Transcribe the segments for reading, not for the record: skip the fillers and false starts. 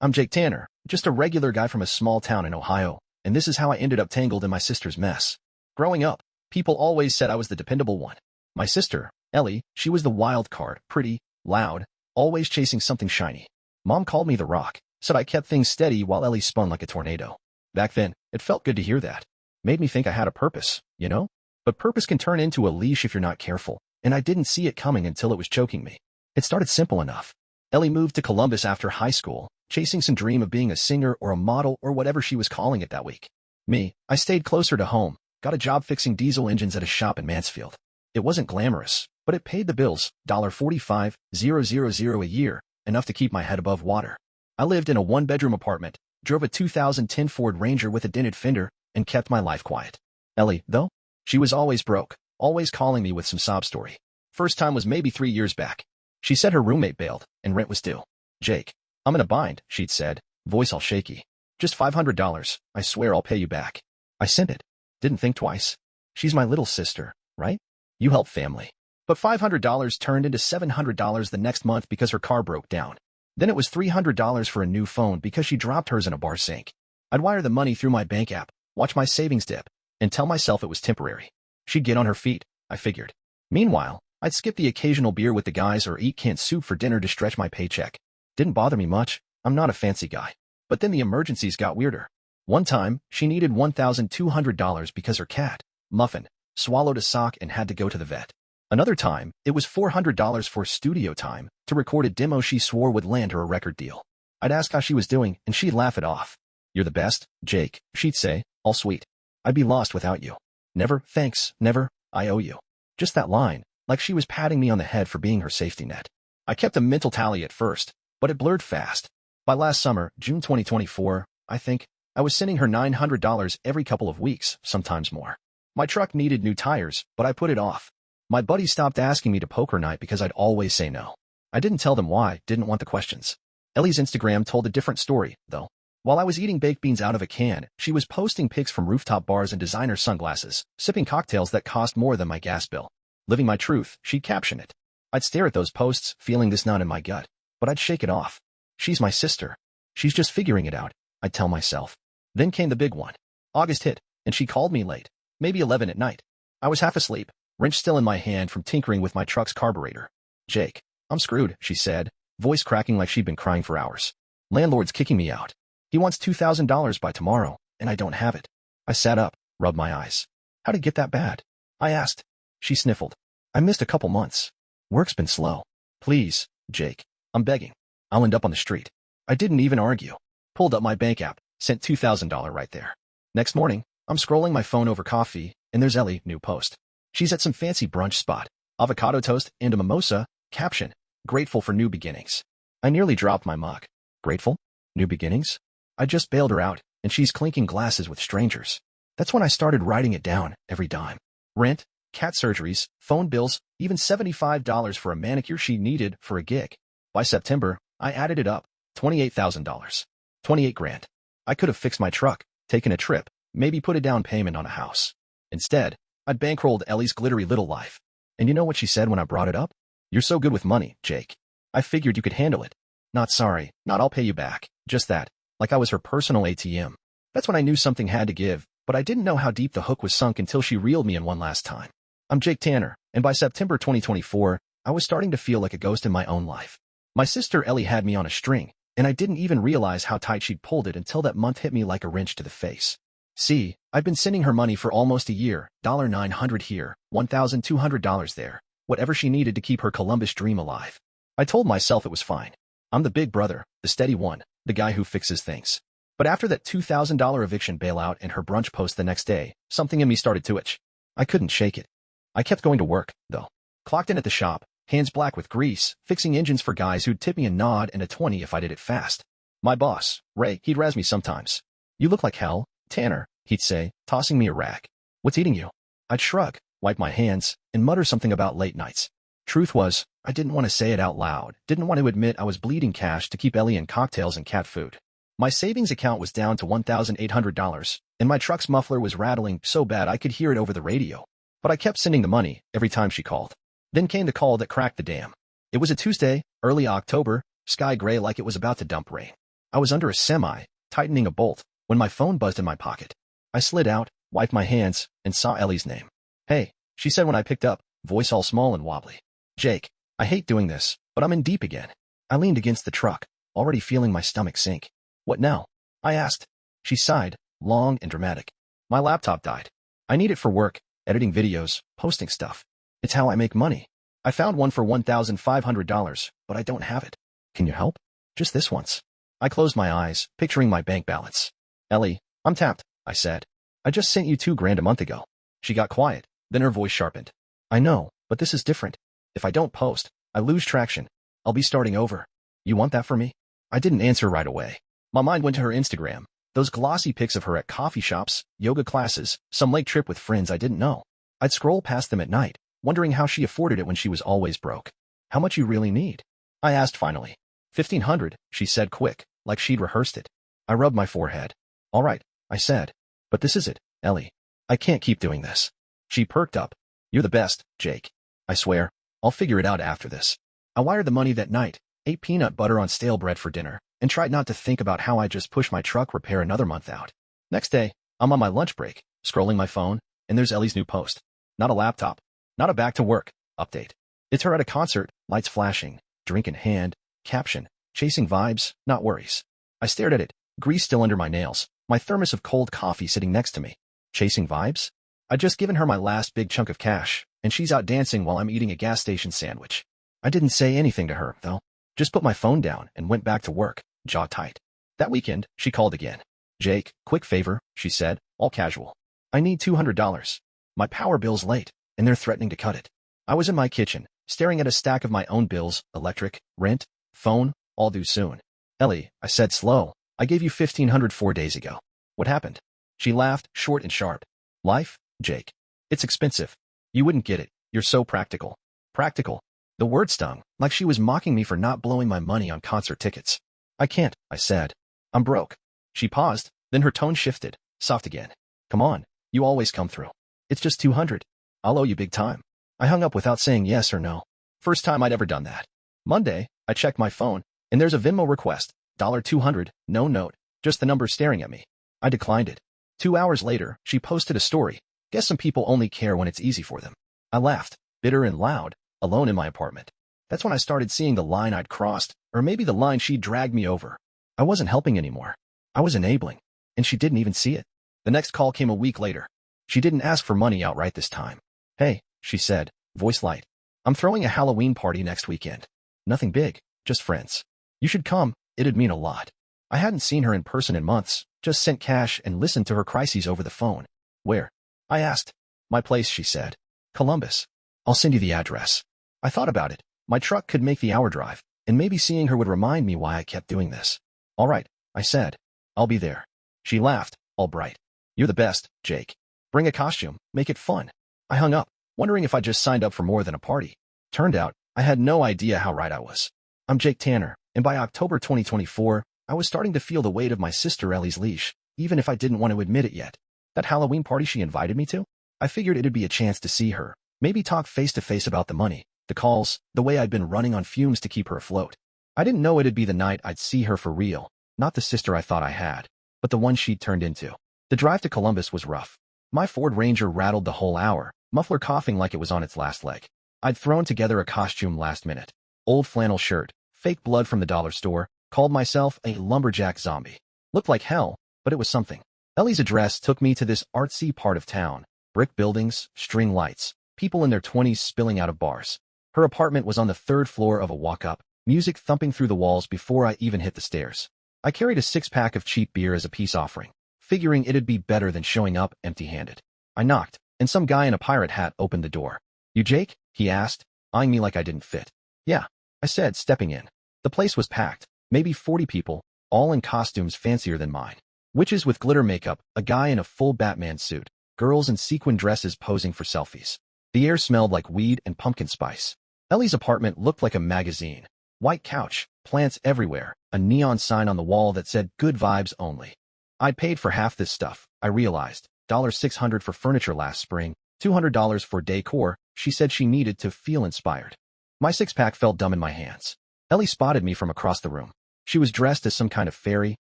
I'm Jake Tanner, just a regular guy from a small town in Ohio, and this is how I ended up tangled in my sister's mess. Growing up, people always said I was the dependable one. My sister, Ellie, she was the wild card, pretty, loud, always chasing something shiny. Mom called me the Rock, said I kept things steady while Ellie spun like a tornado. Back then, it felt good to hear that. Made me think I had a purpose, you know? But purpose can turn into a leash if you're not careful, and I didn't see it coming until it was choking me. It started simple enough. Ellie moved to Columbus after high school, chasing some dream of being a singer or a model or whatever she was calling it that week. Me, I stayed closer to home, got a job fixing diesel engines at a shop in Mansfield. It wasn't glamorous, but it paid the bills, $45,000 a year, enough to keep my head above water. I lived in a one-bedroom apartment, drove a 2010 Ford Ranger with a dented fender, and kept my life quiet. Ellie, though, she was always broke, always calling me with some sob story. First time was maybe 3 years back. She said her roommate bailed, and rent was due. Jake, I'm in a bind, she'd said, voice all shaky. Just $500, I swear I'll pay you back. I sent it. Didn't think twice. She's my little sister, right? You help family. But $500 turned into $700 the next month because her car broke down. Then it was $300 for a new phone because she dropped hers in a bar sink. I'd wire the money through my bank app, watch my savings dip, and tell myself it was temporary. She'd get on her feet, I figured. Meanwhile, I'd skip the occasional beer with the guys or eat canned soup for dinner to stretch my paycheck. Didn't bother me much. I'm not a fancy guy. But then the emergencies got weirder. One time, she needed $1,200 because her cat, Muffin, swallowed a sock and had to go to the vet. Another time, it was $400 for studio time to record a demo she swore would land her a record deal. I'd ask how she was doing, and she'd laugh it off. You're the best, Jake, she'd say, all sweet. I'd be lost without you. Never, thanks, never, I owe you. Just that line, like she was patting me on the head for being her safety net. I kept a mental tally at first, but it blurred fast. By last summer, June 2024, I think, I was sending her $900 every couple of weeks, sometimes more. My truck needed new tires, but I put it off. My buddies stopped asking me to poker night because I'd always say no. I didn't tell them why, didn't want the questions. Ellie's Instagram told a different story, though. While I was eating baked beans out of a can, she was posting pics from rooftop bars and designer sunglasses, sipping cocktails that cost more than my gas bill. Living my truth, she'd caption it. I'd stare at those posts, feeling this knot in my gut, but I'd shake it off. She's my sister. She's just figuring it out, I'd tell myself. Then came the big one. August hit, and she called me late, maybe 11 at night. I was half asleep, wrench still in my hand from tinkering with my truck's carburetor. Jake, I'm screwed, she said, voice cracking like she'd been crying for hours. Landlord's kicking me out. He wants $2,000 by tomorrow, and I don't have it. I sat up, rubbed my eyes. How'd it get that bad? I asked. She sniffled. I missed a couple months. Work's been slow. Please, Jake, I'm begging. I'll end up on the street. I didn't even argue. Pulled up my bank app, sent $2,000 right there. Next morning, I'm scrolling my phone over coffee, and there's Ellie, new post. She's at some fancy brunch spot. Avocado toast and a mimosa, caption, grateful for new beginnings. I nearly dropped my mug. Grateful? New beginnings? I just bailed her out, and she's clinking glasses with strangers. That's when I started writing it down, every dime. Rent, cat surgeries, phone bills, even $75 for a manicure she needed for a gig. By September, I added it up, $28,000. 28 grand. I could have fixed my truck, taken a trip, maybe put a down payment on a house. Instead, I'd bankrolled Ellie's glittery little life. And you know what she said when I brought it up? You're so good with money, Jake. I figured you could handle it. Not sorry, not I'll pay you back, just that, like I was her personal ATM. That's when I knew something had to give, but I didn't know how deep the hook was sunk until she reeled me in one last time. I'm Jake Tanner, and by September 2024, I was starting to feel like a ghost in my own life. My sister Ellie had me on a string, and I didn't even realize how tight she'd pulled it until that month hit me like a wrench to the face. See, I'd been sending her money for almost a year, $900 here, $1,200 there, whatever she needed to keep her Columbus dream alive. I told myself it was fine. I'm the big brother, the steady one, the guy who fixes things. But after that $2,000 eviction bailout and her brunch post the next day, something in me started to itch. I couldn't shake it. I kept going to work, though. Clocked in at the shop, hands black with grease, fixing engines for guys who'd tip me a nod and a 20 if I did it fast. My boss, Ray, he'd razz me sometimes. You look like hell, Tanner, he'd say, tossing me a rag. What's eating you? I'd shrug, wipe my hands, and mutter something about late nights. Truth was, I didn't want to say it out loud, didn't want to admit I was bleeding cash to keep Ellie in cocktails and cat food. My savings account was down to $1,800, and my truck's muffler was rattling so bad I could hear it over the radio. But I kept sending the money every time she called. Then came the call that cracked the dam. It was a Tuesday, early October, sky gray like it was about to dump rain. I was under a semi, tightening a bolt, when my phone buzzed in my pocket. I slid out, wiped my hands, and saw Ellie's name. "Hey," she said when I picked up, voice all small and wobbly. "Jake, I hate doing this, but I'm in deep again." I leaned against the truck, already feeling my stomach sink. "What now?" I asked. She sighed, long and dramatic. "My laptop died. I need it for work, editing videos, posting stuff. It's how I make money. I found one for $1,500, but I don't have it. Can you help? Just this once." I closed my eyes, picturing my bank balance. "Ellie, I'm tapped," I said. "I just sent you $2,000 a month ago." She got quiet, then her voice sharpened. "I know, but this is different. If I don't post, I lose traction. I'll be starting over. You want that for me?" I didn't answer right away. My mind went to her Instagram, those glossy pics of her at coffee shops, yoga classes, some lake trip with friends I didn't know. I'd scroll past them at night, wondering how she afforded it when she was always broke. "How much you really need?" I asked finally. $1,500, she said quick, like she'd rehearsed it. I rubbed my forehead. "All right," I said. "But this is it, Ellie. I can't keep doing this." She perked up. "You're the best, Jake. I swear, I'll figure it out after this." I wired the money that night, ate peanut butter on stale bread for dinner, and tried not to think about how I just pushed my truck repair another month out. Next day, I'm on my lunch break, scrolling my phone, and there's Ellie's new post. Not a laptop. Not a back to work update. It's her at a concert, lights flashing, drink in hand, caption, "Chasing vibes, not worries." I stared at it, grease still under my nails, my thermos of cold coffee sitting next to me. Chasing vibes? I'd just given her my last big chunk of cash, and she's out dancing while I'm eating a gas station sandwich. I didn't say anything to her, though. Just put my phone down and went back to work, jaw tight. That weekend, she called again. "Jake, quick favor," she said, all casual. "I need $200. My power bill's late, and they're threatening to cut it." I was in my kitchen, staring at a stack of my own bills, electric, rent, phone, all due soon. "Ellie," I said slow, "I gave you $1,500 4 days ago. What happened?" She laughed, short and sharp. "Life, Jake. It's expensive. You wouldn't get it. You're so practical." Practical. The word stung, like she was mocking me for not blowing my money on concert tickets. "I can't," I said. "I'm broke." She paused, then her tone shifted, soft again. "Come on, you always come through. It's just $200. I'll owe you big time." I hung up without saying yes or no. First time I'd ever done that. Monday, I checked my phone, and there's a Venmo request, $200, no note, just the number staring at me. I declined it. 2 hours later, she posted a story. "Guess some people only care when it's easy for them." I laughed, bitter and loud, alone in my apartment. That's when I started seeing the line I'd crossed, or maybe the line she'd dragged me over. I wasn't helping anymore. I was enabling, and she didn't even see it. The next call came a week later. She didn't ask for money outright this time. "Hey," she said, voice light. "I'm throwing a Halloween party next weekend. Nothing big, just friends. You should come, it'd mean a lot." I hadn't seen her in person in months, just sent cash and listened to her crises over the phone. "Where?" I asked. "My place," she said. "Columbus. I'll send you the address." I thought about it. My truck could make the hour drive, and maybe seeing her would remind me why I kept doing this. "All right," I said. "I'll be there." She laughed, all bright. "You're the best, Jake. Bring a costume, make it fun." I hung up, wondering if I just signed up for more than a party. Turned out, I had no idea how right I was. I'm Jake Tanner, and by October 2024, I was starting to feel the weight of my sister Ellie's leash, even if I didn't want to admit it yet. That Halloween party she invited me to? I figured it'd be a chance to see her, maybe talk face-to-face about the money, the calls, the way I'd been running on fumes to keep her afloat. I didn't know it'd be the night I'd see her for real, not the sister I thought I had, but the one she'd turned into. The drive to Columbus was rough. My Ford Ranger rattled the whole hour, muffler coughing like it was on its last leg. I'd thrown together a costume last minute. Old flannel shirt, fake blood from the dollar store, called myself a lumberjack zombie. Looked like hell, but it was something. Ellie's address took me to this artsy part of town. Brick buildings, string lights, people in their 20s spilling out of bars. Her apartment was on the 3rd floor of a walk-up, music thumping through the walls before I even hit the stairs. I carried a 6-pack of cheap beer as a peace offering, figuring it'd be better than showing up empty-handed. I knocked, and some guy in a pirate hat opened the door. "You Jake?" he asked, eyeing me like I didn't fit. "Yeah," I said, stepping in. The place was packed, maybe 40 people, all in costumes fancier than mine. Witches with glitter makeup, a guy in a full Batman suit, girls in sequin dresses posing for selfies. The air smelled like weed and pumpkin spice. Ellie's apartment looked like a magazine. White couch, plants everywhere, a neon sign on the wall that said "Good Vibes Only." I'd paid for half this stuff, I realized. $600 for furniture last spring, $200 for decor. She said she needed to feel inspired. My 6-pack felt dumb in my hands. Ellie spotted me from across the room. She was dressed as some kind of fairy,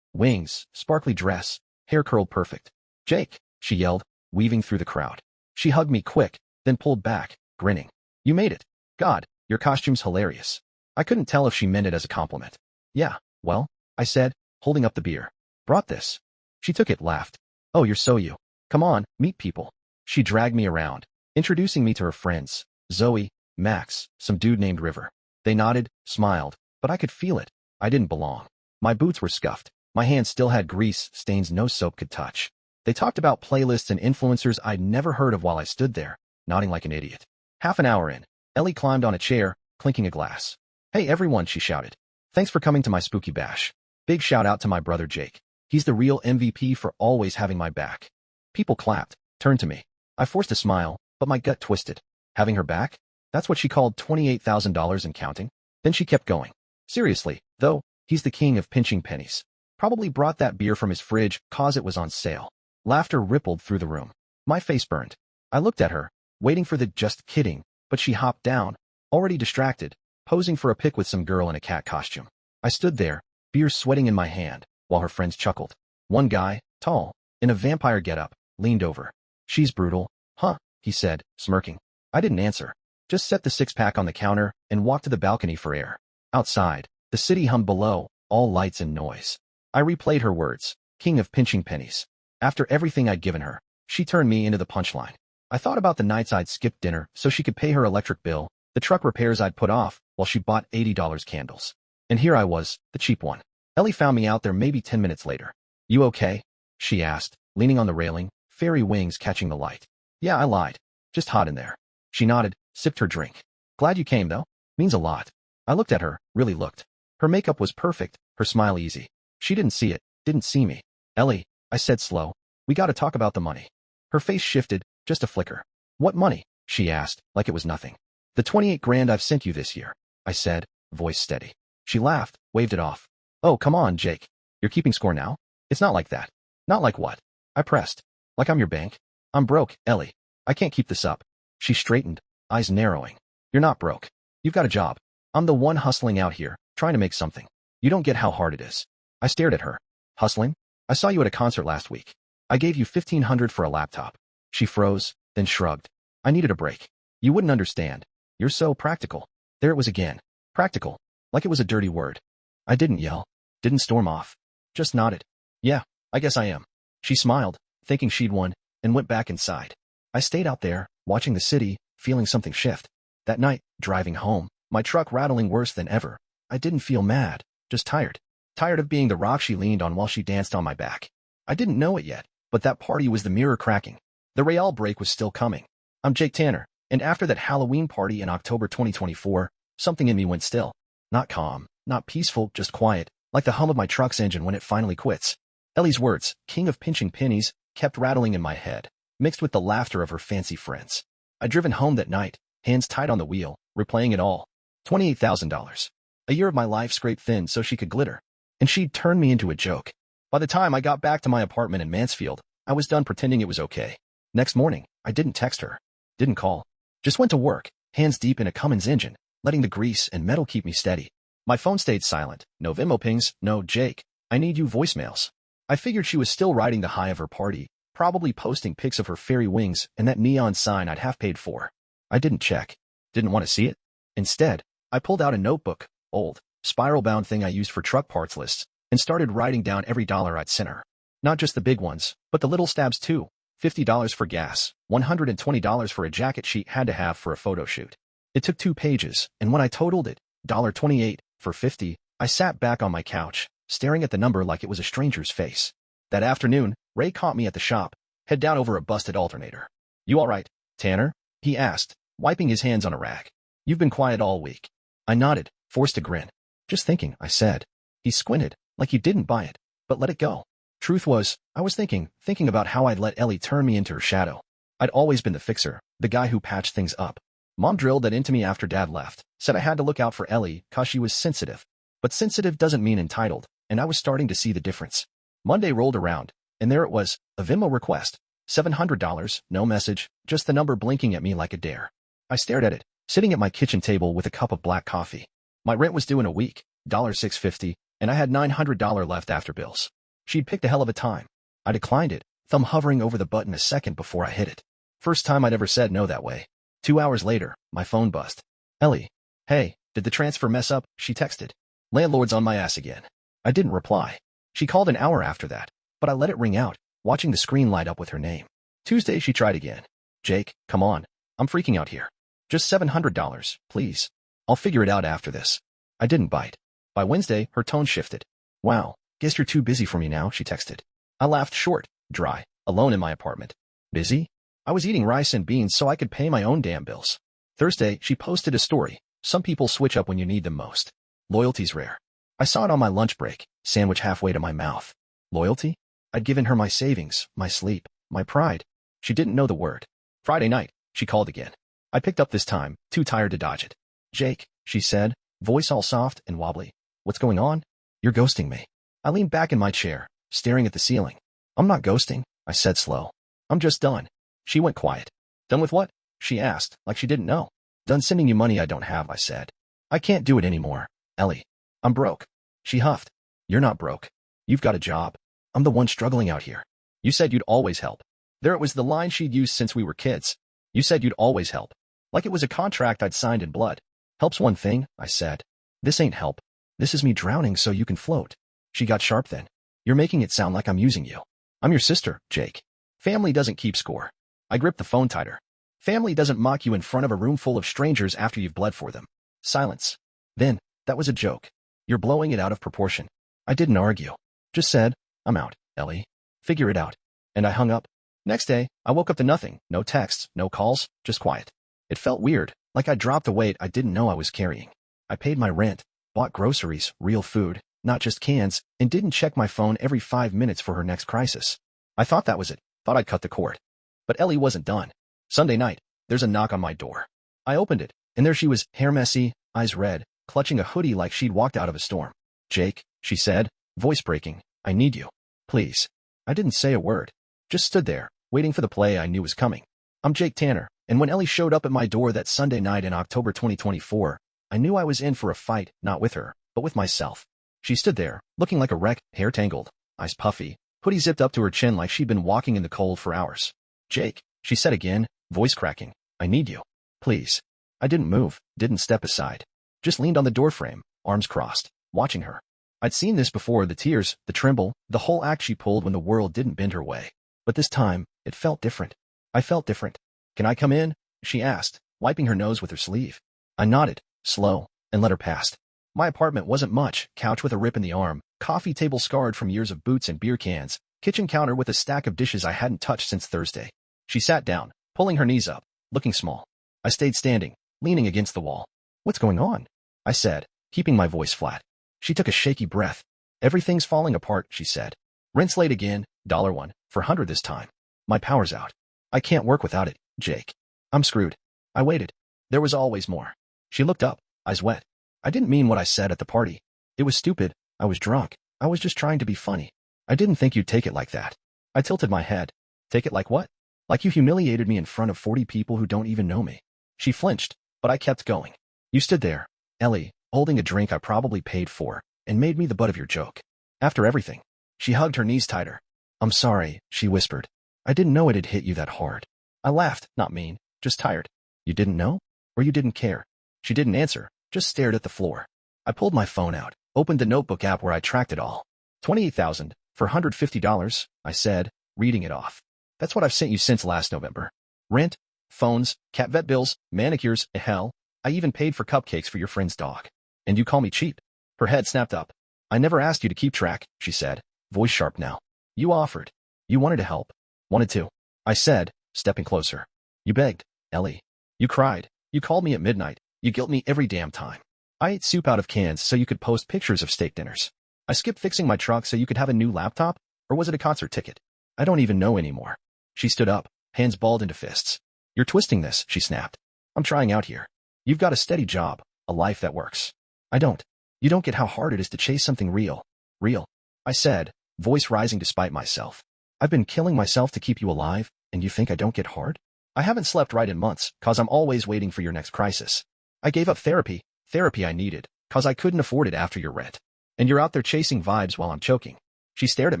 wings, sparkly dress, hair curled perfect. "Jake," she yelled, weaving through the crowd. She hugged me quick, then pulled back, grinning. "You made it. God, your costume's hilarious." I couldn't tell if she meant it as a compliment. "Yeah, well," I said, holding up the beer. "Brought this." She took it, laughed. "Oh, you're so you. Come on, meet people." She dragged me around, introducing me to her friends, Zoe, Max, some dude named River. They nodded, smiled, but I could feel it. I didn't belong. My boots were scuffed. My hands still had grease stains no soap could touch. They talked about playlists and influencers I'd never heard of while I stood there, nodding like an idiot. Half an hour in, Ellie climbed on a chair, clinking a glass. "Hey everyone," she shouted. "Thanks for coming to my spooky bash. Big shout out to my brother Jake. He's the real MVP for always having my back." People clapped, turned to me. I forced a smile, but my gut twisted. Having her back? That's what she called $28,000 and counting? Then she kept going. "Seriously, though, he's the king of pinching pennies. Probably brought that beer from his fridge 'cause it was on sale." Laughter rippled through the room. My face burned. I looked at her, waiting for the "just kidding," but she hopped down, already distracted, posing for a pic with some girl in a cat costume. I stood there, beer sweating in my hand, while her friends chuckled. One guy, tall, in a vampire getup, leaned over. "She's brutal, huh?" he said, smirking. I didn't answer. Just set the six-pack on the counter and walked to the balcony for air. Outside, the city hummed below, all lights and noise. I replayed her words, king of pinching pennies. After everything I'd given her, she turned me into the punchline. I thought about the nights I'd skipped dinner so she could pay her electric bill, the truck repairs I'd put off while she bought $80 candles. And here I was, the cheap one. Ellie found me out there maybe 10 minutes later. "You okay?" she asked, leaning on the railing, fairy wings catching the light. "Yeah, I lied. Just hot in there." She nodded, sipped her drink. "Glad you came, though. Means a lot." I looked at her, really looked. Her makeup was perfect, her smile easy. She didn't see it, didn't see me. "Ellie," I said slow, "we gotta talk about the money." Her face shifted, just a flicker. "What money?" she asked, like it was nothing. "The 28 grand I've sent you this year," I said, voice steady. She laughed, waved it off. "Oh, come on, Jake. You're keeping score now? It's not like that." "Not like what?" I pressed. "Like I'm your bank? I'm broke, Ellie. I can't keep this up." She straightened, eyes narrowing. "You're not broke. You've got a job. I'm the one hustling out here, trying to make something. You don't get how hard it is." I stared at her. "Hustling? I saw you at a concert last week. I gave you $1,500 for a laptop." She froze, then shrugged. "I needed a break. You wouldn't understand. You're so practical." There it was again. Practical. Like it was a dirty word. I didn't yell. Didn't storm off. Just nodded. "Yeah, I guess I am." She smiled, thinking she'd won, and went back inside. I stayed out there, watching the city, feeling something shift. That night, driving home, my truck rattling worse than ever, I didn't feel mad, just tired. Tired of being the rock she leaned on while she danced on my back. I didn't know it yet, but that party was the mirror cracking. The Real break was still coming. I'm Jake Tanner, and after that Halloween party in October 2024, something in me went still. Not calm, not peaceful, just quiet, like the hum of my truck's engine when it finally quits. Ellie's words, king of pinching pennies, kept rattling in my head, mixed with the laughter of her fancy friends. I'd driven home that night, hands tight on the wheel, replaying it all. $28,000. A year of my life scraped thin so she could glitter. And she'd turned me into a joke. By the time I got back to my apartment in Mansfield, I was done pretending it was okay. Next morning, I didn't text her. Didn't call. Just went to work, hands deep in a Cummins engine, letting the grease and metal keep me steady. My phone stayed silent. No Venmo pings, no "Jake, I need you" voicemails. I figured she was still riding the high of her party, probably posting pics of her fairy wings and that neon sign I'd half paid for. I didn't check. Didn't want to see it. Instead, I pulled out a notebook, old, spiral-bound thing I used for truck parts lists, and started writing down every dollar I'd sent her. Not just the big ones, but the little stabs too. $50 for gas, $120 for a jacket she had to have for a photo shoot. It took 2 pages, and when I totaled it, $28 for 50, I sat back on my couch, staring at the number like it was a stranger's face. That afternoon, Ray caught me at the shop, head down over a busted alternator. "You all right, Tanner?" he asked, wiping his hands on a rag. "You've been quiet all week." I nodded, forced a grin. "Just thinking," I said. He squinted, like he didn't buy it, but let it go. Truth was, I was thinking about how I'd let Ellie turn me into her shadow. I'd always been the fixer, the guy who patched things up. Mom drilled that into me after Dad left, said I had to look out for Ellie 'cause she was sensitive. But sensitive doesn't mean entitled, and I was starting to see the difference. Monday rolled around, and there it was, a Venmo request. $700, no message, just the number blinking at me like a dare. I stared at it, sitting at my kitchen table with a cup of black coffee. My rent was due in a week, $650, and I had $900 left after bills. She'd picked a hell of a time. I declined it, thumb hovering over the button a second before I hit it. First time I'd ever said no that way. 2 hours later, my phone buzzed. Ellie. Hey, did the transfer mess up? She texted. Landlord's on my ass again. I didn't reply. She called an hour after that, but I let it ring out, watching the screen light up with her name. Tuesday she tried again. Jake, come on. I'm freaking out here. Just $700, please. I'll figure it out after this. I didn't bite. By Wednesday, her tone shifted. Wow, guess you're too busy for me now, she texted. I laughed short, dry, alone in my apartment. Busy? I was eating rice and beans so I could pay my own damn bills. Thursday, she posted a story. Some people switch up when you need them most. Loyalty's rare. I saw it on my lunch break, sandwich halfway to my mouth. Loyalty? I'd given her my savings, my sleep, my pride. She didn't know the word. Friday night, she called again. I picked up this time, too tired to dodge it. Jake, she said, voice all soft and wobbly. What's going on? You're ghosting me. I leaned back in my chair, staring at the ceiling. I'm not ghosting, I said slow. I'm just done. She went quiet. Done with what? She asked, like she didn't know. Done sending you money I don't have, I said. I can't do it anymore, Ellie. I'm broke. She huffed. You're not broke. You've got a job. I'm the one struggling out here. You said you'd always help. There it was, the line she'd used since we were kids. You said you'd always help. Like it was a contract I'd signed in blood. Help's one thing, I said. This ain't help. This is me drowning so you can float. She got sharp then. You're making it sound like I'm using you. I'm your sister, Jake. Family doesn't keep score. I gripped the phone tighter. Family doesn't mock you in front of a room full of strangers after you've bled for them. Silence. Then, that was a joke. You're blowing it out of proportion. I didn't argue. Just said, I'm out, Ellie. Figure it out. And I hung up. Next day, I woke up to nothing. No texts, no calls, just quiet. It felt weird, like I dropped a weight I didn't know I was carrying. I paid my rent, bought groceries, real food, not just cans, and didn't check my phone every 5 minutes for her next crisis. I thought that was it, thought I'd cut the cord. But Ellie wasn't done. Sunday night, there's a knock on my door. I opened it, and there she was, hair messy, eyes red, clutching a hoodie like she'd walked out of a storm. Jake, she said, voice breaking, I need you. Please. I didn't say a word. Just stood there, waiting for the play I knew was coming. I'm Jake Tanner, and when Ellie showed up at my door that Sunday night in October 2024, I knew I was in for a fight, not with her, but with myself. She stood there, looking like a wreck, hair tangled, eyes puffy, hoodie zipped up to her chin like she'd been walking in the cold for hours. Jake, she said again, voice cracking, I need you. Please. I didn't move, didn't step aside. Just leaned on the doorframe, arms crossed, watching her. I'd seen this before, the tears, the tremble, the whole act she pulled when the world didn't bend her way. But this time, it felt different. I felt different. Can I come in? She asked, wiping her nose with her sleeve. I nodded, slow, and let her past. My apartment wasn't much, couch with a rip in the arm, coffee table scarred from years of boots and beer cans, kitchen counter with a stack of dishes I hadn't touched since Thursday. She sat down, pulling her knees up, looking small. I stayed standing, leaning against the wall. What's going on? I said, keeping my voice flat. She took a shaky breath. Everything's falling apart, she said. Rent's late again, $1 for 100 this time. My power's out. I can't work without it, Jake. I'm screwed. I waited. There was always more. She looked up, eyes wet. I didn't mean what I said at the party. It was stupid. I was drunk. I was just trying to be funny. I didn't think you'd take it like that. I tilted my head. Take it like what? Like you humiliated me in front of 40 people who don't even know me. She flinched, but I kept going. You stood there, Ellie, holding a drink I probably paid for, and made me the butt of your joke. After everything. She hugged her knees tighter. I'm sorry, she whispered. I didn't know it'd hit you that hard. I laughed, not mean, just tired. You didn't know? Or you didn't care? She didn't answer, just stared at the floor. I pulled my phone out, opened the notebook app where I tracked it all. $28,000 for $150, I said, reading it off. That's what I've sent you since last November. Rent, phones, cat vet bills, manicures, hell, I even paid for cupcakes for your friend's dog. And you call me cheap? Her head snapped up. I never asked you to keep track, she said, voice sharp now. You offered. You wanted to help. Wanted to. I said, stepping closer. You begged, Ellie. You cried. You called me at midnight. You guilt me every damn time. I ate soup out of cans so you could post pictures of steak dinners. I skipped fixing my truck so you could have a new laptop, or was it a concert ticket? I don't even know anymore. She stood up, hands balled into fists. You're twisting this, she snapped. I'm trying out here. You've got a steady job, a life that works. I don't. You don't get how hard it is to chase something real. Real. I said, voice rising despite myself. I've been killing myself to keep you alive, and you think I don't get hard? I haven't slept right in months, cause I'm always waiting for your next crisis. I gave up therapy I needed, cause I couldn't afford it after your rent. And you're out there chasing vibes while I'm choking. She stared at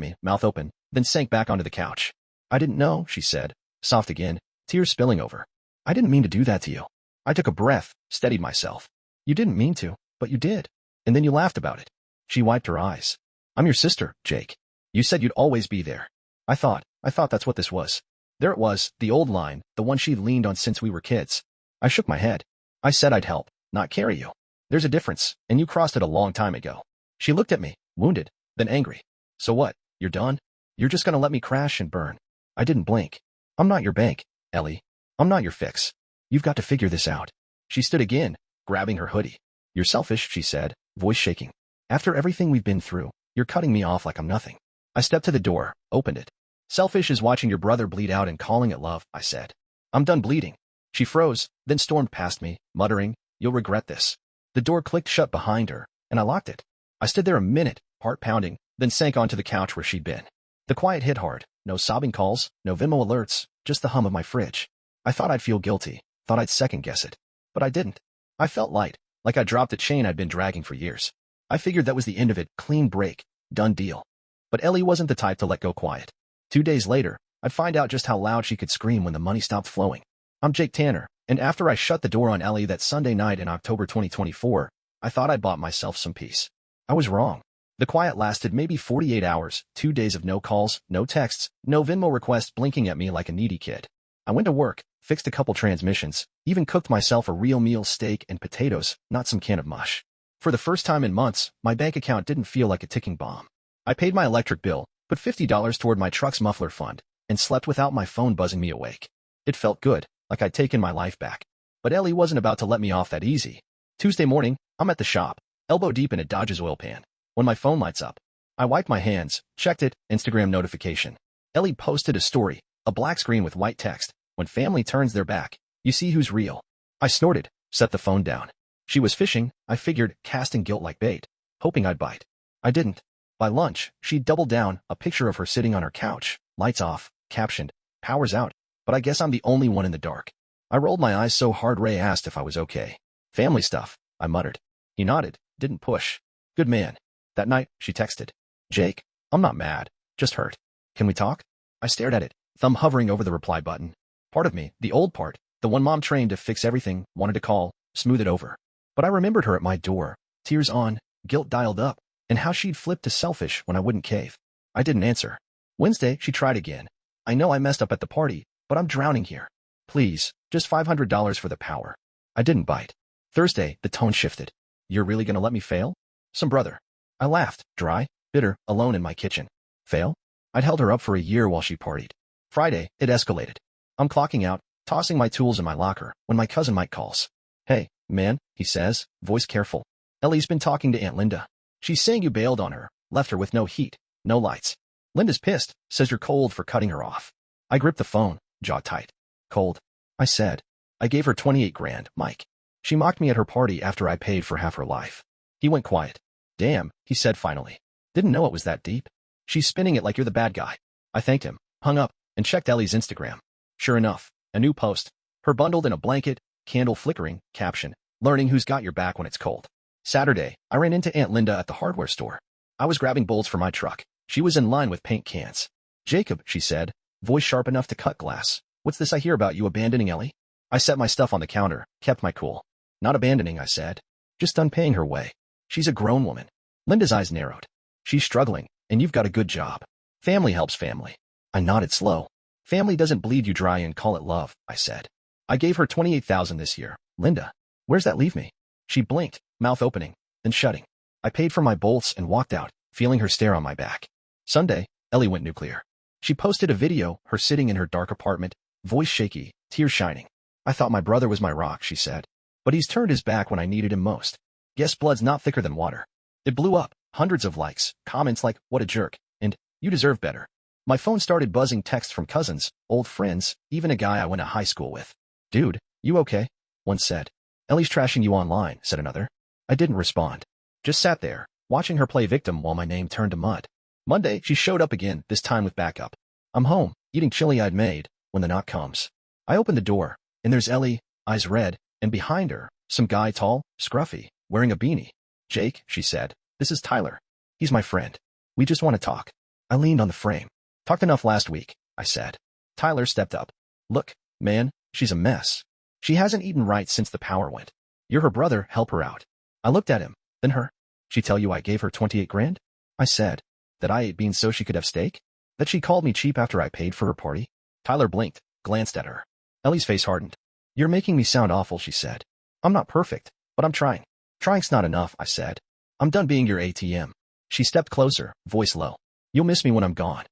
me, mouth open, then sank back onto the couch. I didn't know, she said, soft again, tears spilling over. I didn't mean to do that to you. I took a breath, steadied myself. You didn't mean to, but you did. And then you laughed about it. She wiped her eyes. I'm your sister, Jake. You said you'd always be there. I thought that's what this was. There it was, the old line, the one she'd leaned on since we were kids. I shook my head. I said I'd help, not carry you. There's a difference, and you crossed it a long time ago. She looked at me, wounded, then angry. So what, you're done? You're just gonna let me crash and burn? I didn't blink. I'm not your bank, Ellie. I'm not your fix. You've got to figure this out. She stood again, grabbing her hoodie. You're selfish, she said, voice shaking. After everything we've been through, you're cutting me off like I'm nothing. I stepped to the door, opened it. Selfish is watching your brother bleed out and calling it love, I said. I'm done bleeding. She froze, then stormed past me, muttering, you'll regret this. The door clicked shut behind her, and I locked it. I stood there a minute, heart pounding, then sank onto the couch where she'd been. The quiet hit hard, no sobbing calls, no Venmo alerts, just the hum of my fridge. I thought I'd feel guilty, thought I'd second guess it. But I didn't. I felt light, like I dropped a chain I'd been dragging for years. I figured that was the end of it, clean break, done deal. But Ellie wasn't the type to let go quiet. 2 days later, I'd find out just how loud she could scream when the money stopped flowing. I'm Jake Tanner, and after I shut the door on Ellie that Sunday night in October 2024, I thought I'd bought myself some peace. I was wrong. The quiet lasted maybe 48 hours, 2 days of no calls, no texts, no Venmo requests blinking at me like a needy kid. I went to work, fixed a couple transmissions, even cooked myself a real meal, steak and potatoes, not some can of mush. For the first time in months, my bank account didn't feel like a ticking bomb. I paid my electric bill, put $50 toward my truck's muffler fund, and slept without my phone buzzing me awake. It felt good, like I'd taken my life back. But Ellie wasn't about to let me off that easy. Tuesday morning, I'm at the shop, elbow deep in a Dodge's oil pan, when my phone lights up. I wiped my hands, checked it, Instagram notification. Ellie posted a story, a black screen with white text. When family turns their back, you see who's real. I snorted, set the phone down. She was fishing, I figured, casting guilt like bait, hoping I'd bite. I didn't. By lunch, she'd doubled down, a picture of her sitting on her couch, lights off, captioned, power's out, but I guess I'm the only one in the dark. I rolled my eyes so hard Ray asked if I was okay. Family stuff, I muttered. He nodded, didn't push. Good man. That night, she texted. Jake, I'm not mad, just hurt. Can we talk? I stared at it, thumb hovering over the reply button. Part of me, the old part, the one mom trained to fix everything, wanted to call, smooth it over. But I remembered her at my door, tears on, guilt dialed up, and how she'd flipped to selfish when I wouldn't cave. I didn't answer. Wednesday, she tried again. I know I messed up at the party, but I'm drowning here. Please, just $500 for the power. I didn't bite. Thursday, the tone shifted. You're really gonna let me fail? Some brother. I laughed, dry, bitter, alone in my kitchen. Fail? I'd held her up for a year while she partied. Friday, it escalated. I'm clocking out, tossing my tools in my locker, when my cousin Mike calls. Hey, man, he says, voice careful. Ellie's been talking to Aunt Linda. She's saying you bailed on her, left her with no heat, no lights. Linda's pissed, says you're cold for cutting her off. I gripped the phone, jaw tight. Cold. I said. I gave her 28 grand, Mike. She mocked me at her party after I paid for half her life. He went quiet. Damn, he said finally. Didn't know it was that deep. She's spinning it like you're the bad guy. I thanked him, hung up, and checked Ellie's Instagram. Sure enough, a new post. Her bundled in a blanket, candle flickering, caption, learning who's got your back when it's cold. Saturday, I ran into Aunt Linda at the hardware store. I was grabbing bolts for my truck. She was in line with paint cans. Jacob, she said, voice sharp enough to cut glass. What's this I hear about you abandoning Ellie? I set my stuff on the counter, kept my cool. Not abandoning, I said. Just done paying her way. She's a grown woman. Linda's eyes narrowed. She's struggling, and you've got a good job. Family helps family. I nodded slow. Family doesn't bleed you dry and call it love, I said. I gave her $28,000 this year. Linda, where's that leave me? She blinked, mouth opening, then shutting. I paid for my bolts and walked out, feeling her stare on my back. Sunday, Ellie went nuclear. She posted a video, her sitting in her dark apartment, voice shaky, tears shining. I thought my brother was my rock, she said. But he's turned his back when I needed him most. Guess blood's not thicker than water. It blew up, hundreds of likes, comments like, what a jerk, and, you deserve better. My phone started buzzing texts from cousins, old friends, even a guy I went to high school with. Dude, you okay? One said. Ellie's trashing you online, said another. I didn't respond. Just sat there, watching her play victim while my name turned to mud. Monday, she showed up again, this time with backup. I'm home, eating chili I'd made, when the knock comes. I open the door, and there's Ellie, eyes red, and behind her, some guy tall, scruffy, wearing a beanie. Jake, she said, this is Tyler. He's my friend. We just want to talk. I leaned on the frame. Talked enough last week, I said. Tyler stepped up. Look, man, she's a mess. She hasn't eaten right since the power went. You're her brother, help her out. I looked at him, then her. She tell you I gave her 28 grand? I said. That I ate beans so she could have steak? That she called me cheap after I paid for her party? Tyler blinked, glanced at her. Ellie's face hardened. You're making me sound awful, she said. I'm not perfect, but I'm trying. Trying's not enough, I said. I'm done being your ATM. She stepped closer, voice low. You'll miss me when I'm gone.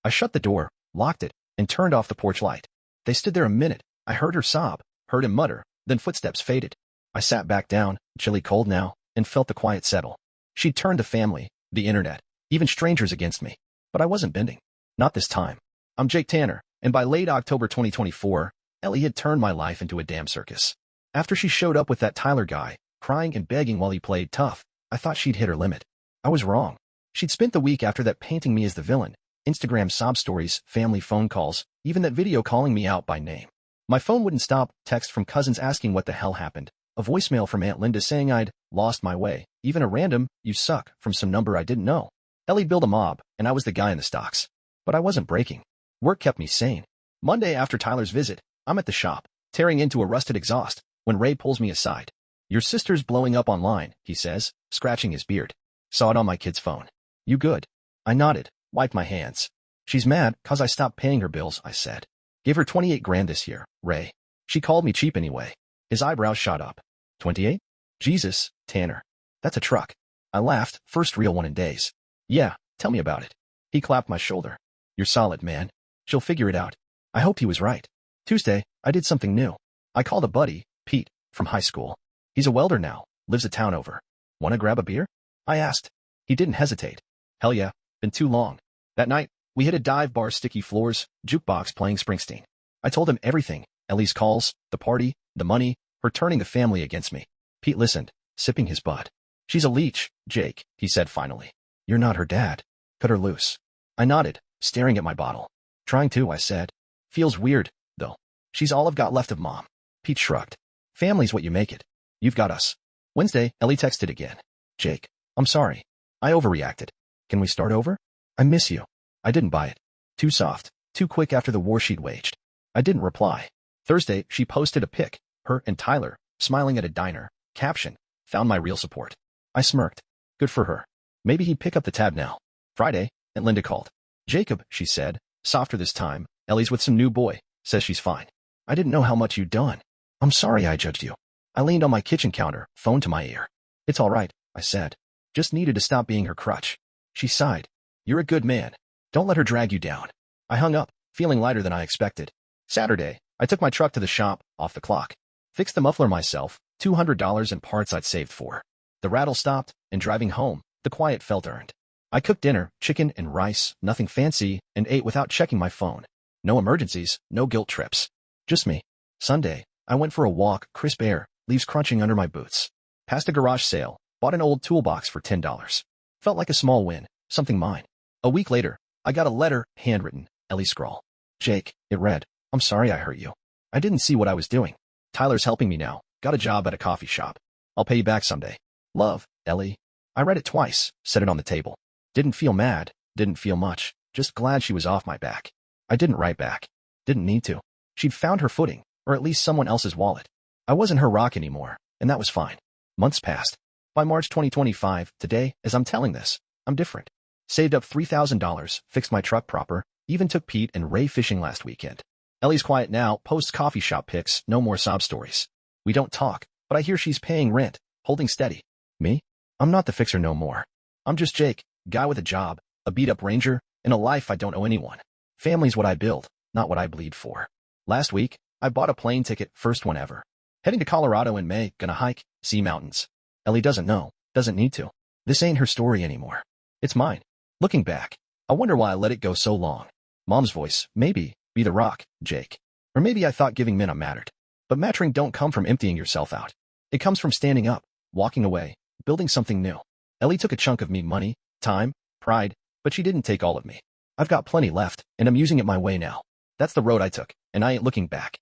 I shut the door, locked it, and turned off the porch light. They stood there a minute. I heard her sob, heard him mutter, then footsteps faded. I sat back down, chilly cold now, and felt the quiet settle. She'd turned the family, the internet, even strangers against me. But I wasn't bending. Not this time. I'm Jake Tanner, and by late October 2024, Ellie had turned my life into a damn circus. After she showed up with that Tyler guy, crying and begging while he played tough, I thought she'd hit her limit. I was wrong. She'd spent the week after that painting me as the villain, Instagram sob stories, family phone calls, even that video calling me out by name. My phone wouldn't stop, text from cousins asking what the hell happened, a voicemail from Aunt Linda saying I'd lost my way, even a random, you suck, from some number I didn't know. Ellie built a mob, and I was the guy in the stocks. But I wasn't breaking. Work kept me sane. Monday after Tyler's visit, I'm at the shop, tearing into a rusted exhaust, when Ray pulls me aside. Your sister's blowing up online, he says, scratching his beard. Saw it on my kid's phone. You good? I nodded, wiped my hands. She's mad 'cause I stopped paying her bills, I said. Gave her 28 grand this year, Ray. She called me cheap anyway. His eyebrows shot up. 28? Jesus, Tanner. That's a truck. I laughed, first real one in days. Yeah, tell me about it. He clapped my shoulder. You're solid, man. She'll figure it out. I hoped he was right. Tuesday, I did something new. I called a buddy, Pete, from high school. He's a welder now, lives a town over. Want to grab a beer? I asked. He didn't hesitate. Hell yeah, been too long. That night, we hit a dive bar, sticky floors, jukebox playing Springsteen. I told him everything, Ellie's calls, the party, the money, her turning the family against me. Pete listened, sipping his bud. She's a leech, Jake, he said finally. You're not her dad. Cut her loose. I nodded, staring at my bottle. Trying to, I said. Feels weird, though. She's all I've got left of Mom. Pete shrugged. Family's what you make it. You've got us. Wednesday, Ellie texted again. Jake, I'm sorry. I overreacted. Can we start over? I miss you. I didn't buy it. Too soft, too quick after the war she'd waged. I didn't reply. Thursday, she posted a pic, her and Tyler, smiling at a diner. Caption, found my real support. I smirked. Good for her. Maybe he'd pick up the tab now. Friday, Aunt Linda called. Jacob, she said, softer this time. Ellie's with some new boy. Says she's fine. I didn't know how much you'd done. I'm sorry I judged you. I leaned on my kitchen counter, phone to my ear. It's all right, I said. Just needed to stop being her crutch. She sighed. You're a good man. Don't let her drag you down. I hung up, feeling lighter than I expected. Saturday, I took my truck to the shop, off the clock. Fixed the muffler myself, $200 in parts I'd saved for. The rattle stopped, and driving home, the quiet felt earned. I cooked dinner, chicken and rice, nothing fancy, and ate without checking my phone. No emergencies, no guilt trips. Just me. Sunday, I went for a walk, crisp air, leaves crunching under my boots. Passed a garage sale, bought an old toolbox for $10. Felt like a small win, something mine. A week later, I got a letter, handwritten, Ellie scrawl. Jake, it read, I'm sorry I hurt you. I didn't see what I was doing. Tyler's helping me now, got a job at a coffee shop. I'll pay you back someday. Love, Ellie. I read it twice, set it on the table. Didn't feel mad, didn't feel much, just glad she was off my back. I didn't write back. Didn't need to. She'd found her footing, or at least someone else's wallet. I wasn't her rock anymore, and that was fine. Months passed. By March 2025, today, as I'm telling this, I'm different. Saved up $3,000, fixed my truck proper, even took Pete and Ray fishing last weekend. Ellie's quiet now, posts coffee shop pics, no more sob stories. We don't talk, but I hear she's paying rent, holding steady. Me? I'm not the fixer no more. I'm just Jake, guy with a job, a beat-up ranger, and a life I don't owe anyone. Family's what I build, not what I bleed for. Last week, I bought a plane ticket, first one ever. Heading to Colorado in May, gonna hike, see mountains. Ellie doesn't know, doesn't need to. This ain't her story anymore. It's mine. Looking back, I wonder why I let it go so long. Mom's voice, maybe, be the rock, Jake. Or maybe I thought giving men mattered. But mattering don't come from emptying yourself out. It comes from standing up, walking away, building something new. Ellie took a chunk of me, money, time, pride, but she didn't take all of me. I've got plenty left, and I'm using it my way now. That's the road I took, and I ain't looking back.